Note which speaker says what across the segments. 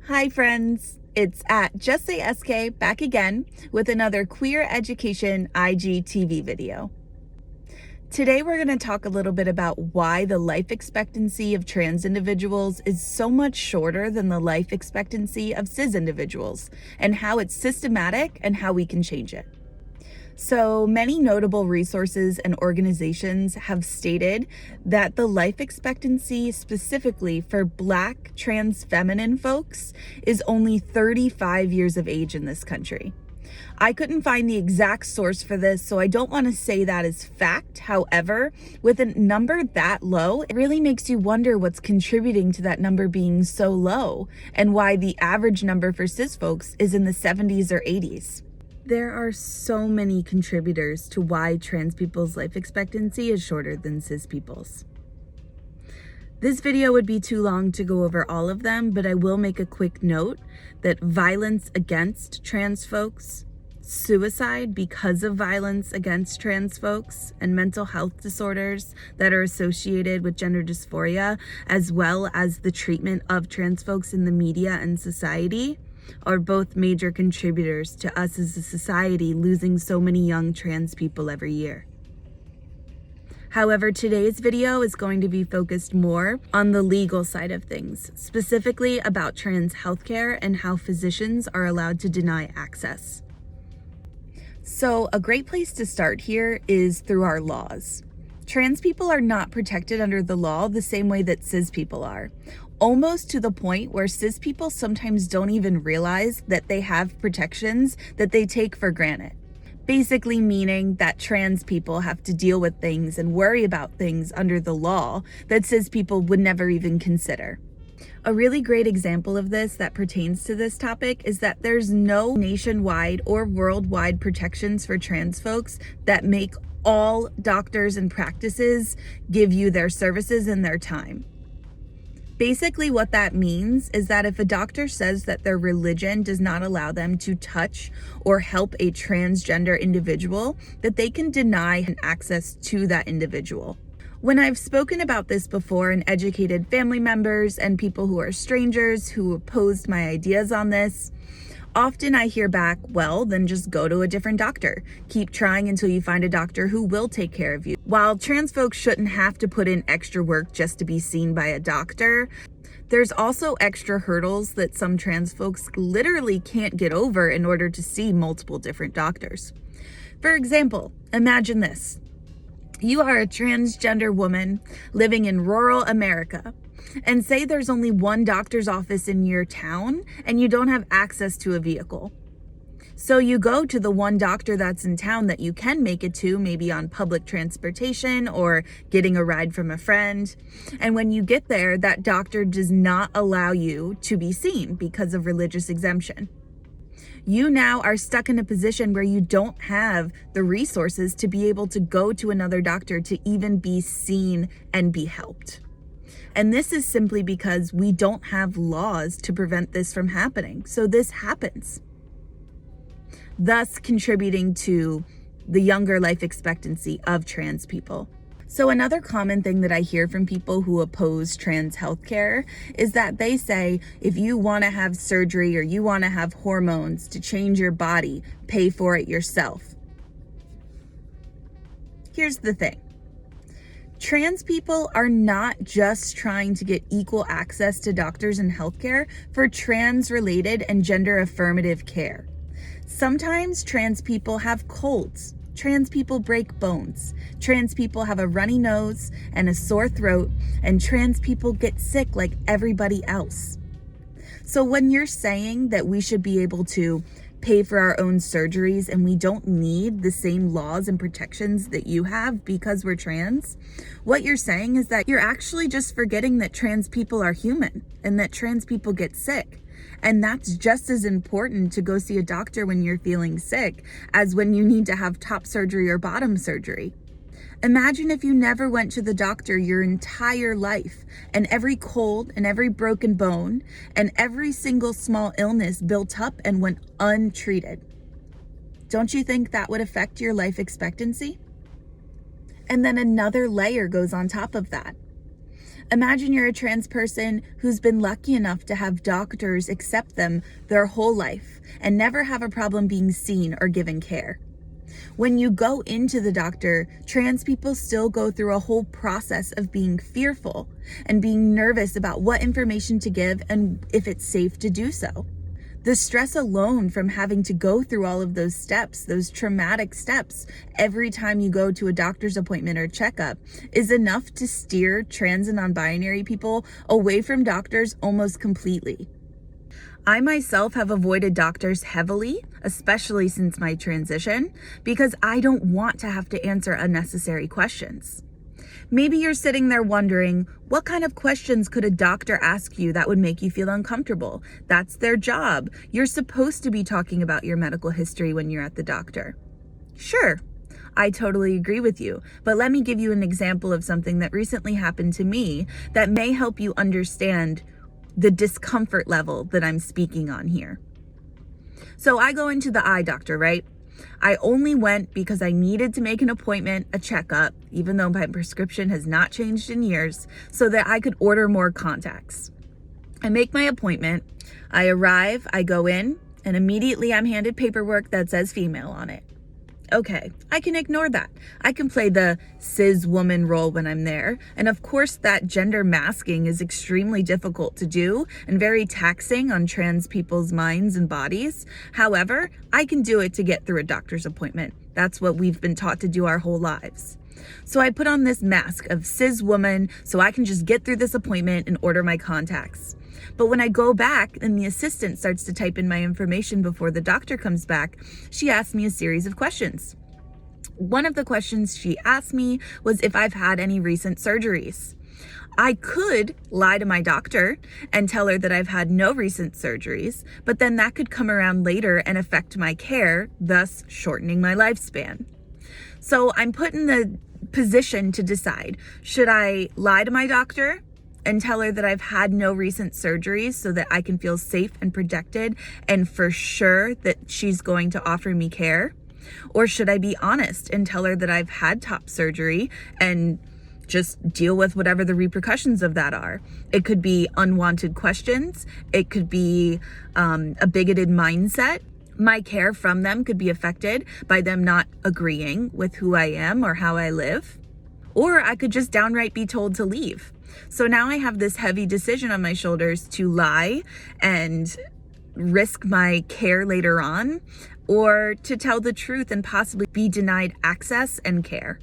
Speaker 1: Hi friends, it's at Just Say SK back again with another queer education IGTV video. Today we're going to talk a little bit about why the life expectancy of trans individuals is so much shorter than the life expectancy of cis individuals, and how it's systematic and how we can change it. So many notable resources and organizations have stated that the life expectancy specifically for Black trans feminine folks is only 35 years of age in this country. I couldn't find the exact source for this, so I don't want to say that as fact. However, with a number that low, it really makes you wonder what's contributing to that number being so low and why the average number for cis folks is in the 70s or 80s. There are so many contributors to why trans people's life expectancy is shorter than cis people's. This video would be too long to go over all of them, but I will make a quick note that violence against trans folks, suicide because of violence against trans folks, and mental health disorders that are associated with gender dysphoria, as well as the treatment of trans folks in the media and society, are both major contributors to us as a society losing so many young trans people every year. However, today's video is going to be focused more on the legal side of things, specifically about trans healthcare and how physicians are allowed to deny access. So a great place to start here is through our laws. Trans people are not protected under the law the same way that cis people are. Almost to the point where cis people sometimes don't even realize that they have protections that they take for granted. Basically meaning that trans people have to deal with things and worry about things under the law that cis people would never even consider. A really great example of this that pertains to this topic is that there's no nationwide or worldwide protections for trans folks that make all doctors and practices give you their services and their time. Basically, what that means is that if a doctor says that their religion does not allow them to touch or help a transgender individual, that they can deny access to that individual. When I've spoken about this before and educated family members and people who are strangers who opposed my ideas on this, often I hear back, well, then just go to a different doctor. Keep trying until you find a doctor who will take care of you. While trans folks shouldn't have to put in extra work just to be seen by a doctor, there's also extra hurdles that some trans folks literally can't get over in order to see multiple different doctors. For example, imagine this. You are a transgender woman living in rural America, and say there's only one doctor's office in your town and you don't have access to a vehicle. So you go to the one doctor that's in town that you can make it to, maybe on public transportation or getting a ride from a friend. And when you get there, that doctor does not allow you to be seen because of religious exemption. You now are stuck in a position where you don't have the resources to be able to go to another doctor to even be seen and be helped. And this is simply because we don't have laws to prevent this from happening. So this happens, thus contributing to the younger life expectancy of trans people. So another common thing that I hear from people who oppose trans healthcare is that they say, if you want to have surgery or you want to have hormones to change your body, pay for it yourself. Here's the thing. Trans people are not just trying to get equal access to doctors and healthcare for trans-related and gender-affirmative care. Sometimes trans people have colds. Trans people break bones. Trans people have a runny nose and a sore throat, and trans people get sick like everybody else. So when you're saying that we should be able to pay for our own surgeries and we don't need the same laws and protections that you have because we're trans, what you're saying is that you're actually just forgetting that trans people are human and that trans people get sick. And that's just as important to go see a doctor when you're feeling sick as when you need to have top surgery or bottom surgery. Imagine if you never went to the doctor your entire life, and every cold and every broken bone and every single small illness built up and went untreated. Don't you think that would affect your life expectancy? And then another layer goes on top of that. Imagine you're a trans person who's been lucky enough to have doctors accept them their whole life and never have a problem being seen or given care. When you go into the doctor, trans people still go through a whole process of being fearful and being nervous about what information to give and if it's safe to do so. The stress alone from having to go through all of those steps, those traumatic steps, every time you go to a doctor's appointment or checkup is enough to steer trans and non-binary people away from doctors almost completely. I myself have avoided doctors heavily, especially since my transition, because I don't want to have to answer unnecessary questions. Maybe you're sitting there wondering, what kind of questions could a doctor ask you that would make you feel uncomfortable? That's their job. You're supposed to be talking about your medical history when you're at the doctor. Sure, I totally agree with you, but let me give you an example of something that recently happened to me that may help you understand the discomfort level that I'm speaking on here. So I go into the eye doctor, right? I only went because I needed to make an appointment, a checkup, even though my prescription has not changed in years, so that I could order more contacts. I make my appointment, I arrive, I go in, and immediately I'm handed paperwork that says female on it. Okay, I can ignore that. I can play the cis woman role when I'm there. And of course, that gender masking is extremely difficult to do and very taxing on trans people's minds and bodies. However, I can do it to get through a doctor's appointment. That's what we've been taught to do our whole lives. So I put on this mask of cis woman so I can just get through this appointment and order my contacts. But when I go back and the assistant starts to type in my information before the doctor comes back, she asks me a series of questions. One of the questions she asked me was if I've had any recent surgeries. I could lie to my doctor and tell her that I've had no recent surgeries, but then that could come around later and affect my care, thus shortening my lifespan. So I'm put in the position to decide, should I lie to my doctor and tell her that I've had no recent surgeries so that I can feel safe and protected and for sure that she's going to offer me care? Or should I be honest and tell her that I've had top surgery and just deal with whatever the repercussions of that are? It could be unwanted questions. It could be a bigoted mindset. My care from them could be affected by them not agreeing with who I am or how I live. Or I could just downright be told to leave. So now I have this heavy decision on my shoulders to lie and risk my care later on, or to tell the truth and possibly be denied access and care.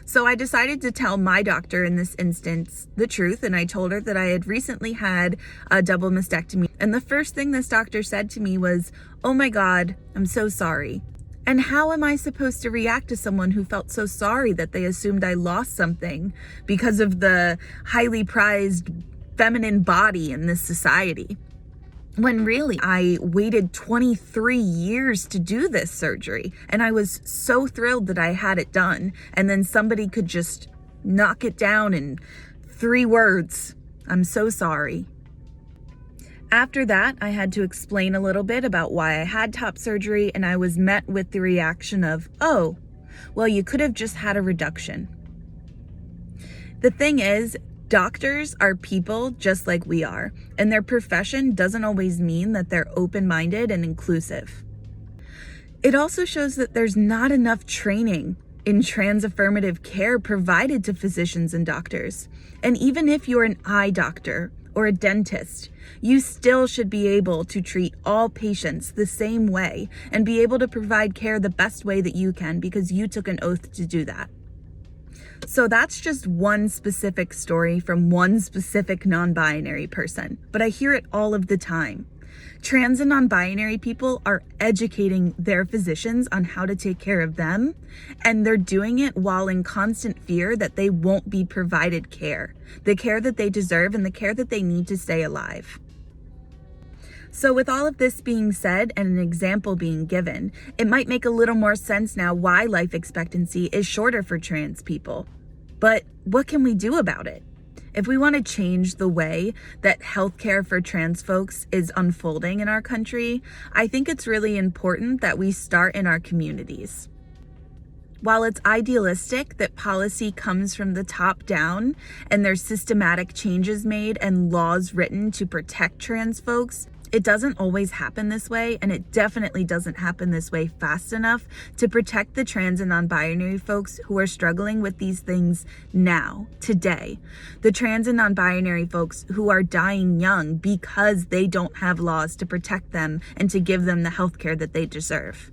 Speaker 1: So I decided to tell my doctor in this instance the truth, and I told her that I had recently had a double mastectomy. And the first thing this doctor said to me was, "Oh my God, I'm so sorry." And how am I supposed to react to someone who felt so sorry that they assumed I lost something because of the highly prized feminine body in this society? When really I waited 23 years to do this surgery, and I was so thrilled that I had it done, and then somebody could just knock it down in 3 words. I'm so sorry. After that, I had to explain a little bit about why I had top surgery, and I was met with the reaction of, "Oh, well, you could have just had a reduction." The thing is, doctors are people just like we are, and their profession doesn't always mean that they're open-minded and inclusive. It also shows that there's not enough training in trans affirmative care provided to physicians and doctors. And even if you're an eye doctor or a dentist, you still should be able to treat all patients the same way and be able to provide care the best way that you can because you took an oath to do that. So that's just one specific story from one specific non-binary person, but I hear it all of the time. Trans and non-binary people are educating their physicians on how to take care of them, and they're doing it while in constant fear that they won't be provided care, the care that they deserve and the care that they need to stay alive. So with all of this being said and an example being given, it might make a little more sense now why life expectancy is shorter for trans people. But what can we do about it? If we want to change the way that healthcare for trans folks is unfolding in our country, I think it's really important that we start in our communities. While it's idealistic that policy comes from the top down and there's systematic changes made and laws written to protect trans folks, it doesn't always happen this way, and it definitely doesn't happen this way fast enough to protect the trans and non-binary folks who are struggling with these things now, today. The trans and non-binary folks who are dying young because they don't have laws to protect them and to give them the healthcare that they deserve.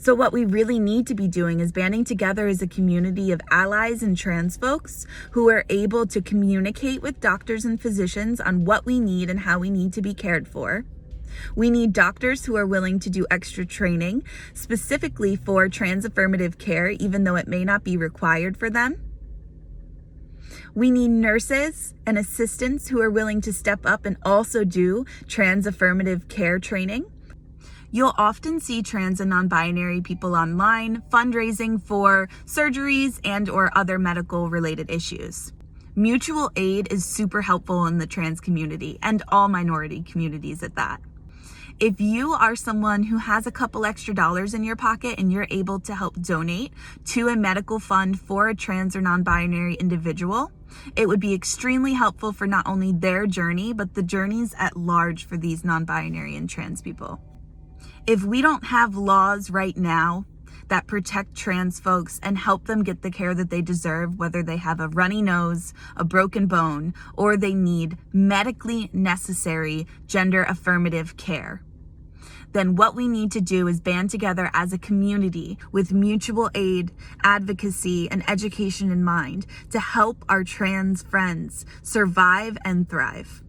Speaker 1: So what we really need to be doing is banding together as a community of allies and trans folks who are able to communicate with doctors and physicians on what we need and how we need to be cared for. We need doctors who are willing to do extra training, specifically for trans affirmative care, even though it may not be required for them. We need nurses and assistants who are willing to step up and also do trans affirmative care training. You'll often see trans and non-binary people online fundraising for surgeries and or other medical related issues. Mutual aid is super helpful in the trans community and all minority communities at that. If you are someone who has a couple extra dollars in your pocket and you're able to help donate to a medical fund for a trans or non-binary individual, it would be extremely helpful for not only their journey, but the journeys at large for these non-binary and trans people. If we don't have laws right now that protect trans folks and help them get the care that they deserve, whether they have a runny nose, a broken bone, or they need medically necessary gender affirmative care, then what we need to do is band together as a community with mutual aid, advocacy, and education in mind to help our trans friends survive and thrive.